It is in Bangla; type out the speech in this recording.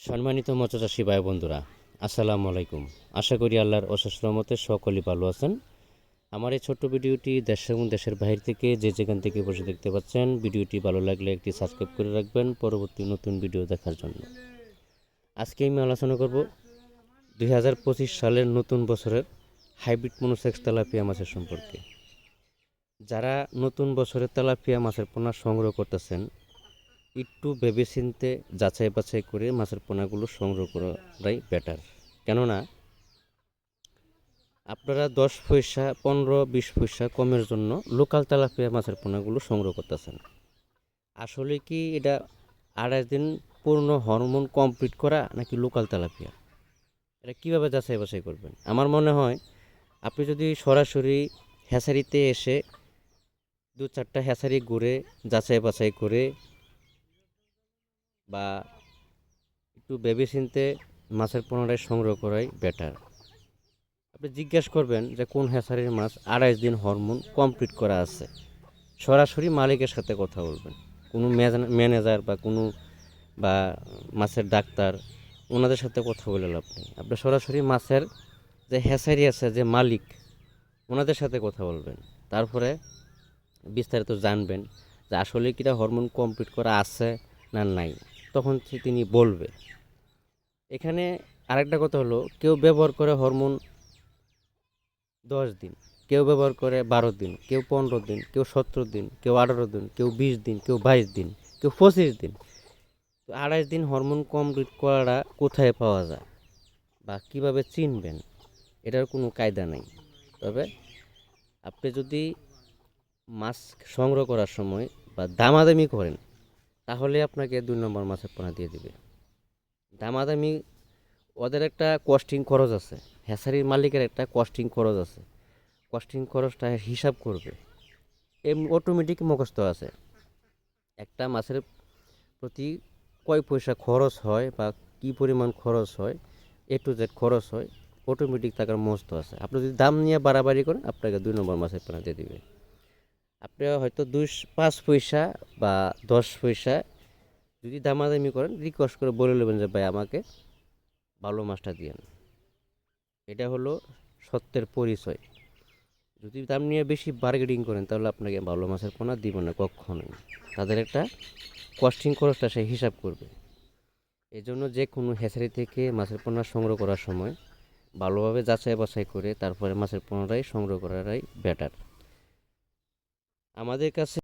সম্মানিত মৎস্যচাষী ভাই বন্ধুরা, আসসালামু আলাইকুম। আশা করি আল্লাহর অশেষ রহমতে সকলেই ভালো আছেন। আমার এই ছোট্ট ভিডিওটি দেশ এবং দেশের বাইরে থেকে যে যেখান থেকে বসে দেখতে পাচ্ছেন, ভিডিওটি ভালো লাগলে একটি সাবস্ক্রাইব করে রাখবেন পরবর্তী নতুন ভিডিও দেখার জন্য। আজকে আমি আলোচনা করব 2025 সালের নতুন বছরের হাইব্রিড মনোসেক্স তেলাপিয়া মাছের সম্পর্কে। যারা নতুন বছরের তেলাপিয়া মাছের পোনা সংগ্রহ করতেছেন, একটু ভেবেচিন্তে যাচাই বাছাই করে মাছের পোনাগুলো সংগ্রহ করাটাই বেটার। কেননা আপনারা 10 পয়সা 15-20 পয়সা কমের জন্য লোকাল তেলাপিয়া মাছের পোনাগুলো সংগ্রহ করতেছেন। আসলে কি এটা 28 দিন পূর্ণ হরমোন কমপ্লিট করা নাকি লোকাল তেলাপিয়া, এটা কীভাবে যাচাই বাছাই করবেন? আমার মনে হয় আপনি যদি সরাসরি হ্যাচারিতে এসে 2-4টা হ্যাচারি ঘুরে যাচাই বাছাই করে বা একটু ভেবেচিন্তে মাছের পোনাটাই সংগ্রহ করাই বেটার। আপনি জিজ্ঞেস করবেন যে কোন হ্যাচারির মাছ 28 দিন হরমোন কমপ্লিট করা আছে। সরাসরি মালিকের সাথে কথা বলবেন, কোনো ম্যানেজার বা মাছের ডাক্তার ওনাদের সাথে কথা বলে লাভ নেই। আপনি সরাসরি মাছের যে হ্যাচারি আছে, যে মালিক, ওনাদের সাথে কথা বলবেন। তারপরে বিস্তারিত জানবেন যে আসলে কিটা হরমোন কমপ্লিট করা আছে না নাই, তখন তিনি বলবে। এখানে আরেকটা কথা হলো, কেউ ব্যবহার করে হরমোন 10 দিন, কেউ ব্যবহার করে 12 দিন, কেউ 15 দিন, কেউ 17 দিন, কেউ 18 দিন, কেউ 20 দিন, কেউ 22 দিন, কেউ 25 দিন। তো 28 দিন হরমোন কমপ্লিট করাটা কোথায় পাওয়া যায় বা কিভাবে চিনবেন, এটার কোনো কায়দা নেই। তবে আপনি যদি মাছ সংগ্রহ করার সময় বা দামাদামি করেন, তাহলে আপনাকে 2 নম্বর মাছের পোনা দিয়ে দিবে। দামাদামি, ওদের একটা কস্টিং খরচ আছে, হ্যাচারির মালিকের একটা কস্টিং খরচ আছে। কস্টিং খরচটা হিসাব করবে, অটোমেটিক মুখস্থ আছে। একটা মাছের প্রতি কয় পয়সা খরচ হয় বা কি পরিমাণ খরচ হয়, এ টু জেড খরচ হয়, অটোমেটিক টাকার মুখস্থ আছে। আপনি যদি দাম নিয়ে বাড়াবাড়ি করেন, আপনাকে 2 নম্বর মাছের পোনা দিয়ে দিবে। আপনি হয়তো 5 পয়সা বা 10 পয়সা যদি দামাদামি করেন, রিকোয়েস্ট করে বলে নেবেন যে ভাই আমাকে ভালো মাছটা দিয়েন। এটা হলো সত্যের পরিচয়। যদি দাম নিয়ে বেশি বার্গেনিং করেন, তাহলে আপনাকে ভালো মাছের পোনা দিব না কখনোই। তাদের একটা কস্টিং খরচটা সে হিসাব করবে। এই জন্য যে কোনো হ্যাচারি থেকে মাছের পোনা সংগ্রহ করার সময় ভালোভাবে যাচাই বাছাই করে তারপরে মাছের পোনাটাই সংগ্রহ করাটাই বেটার। আমাদের কাছে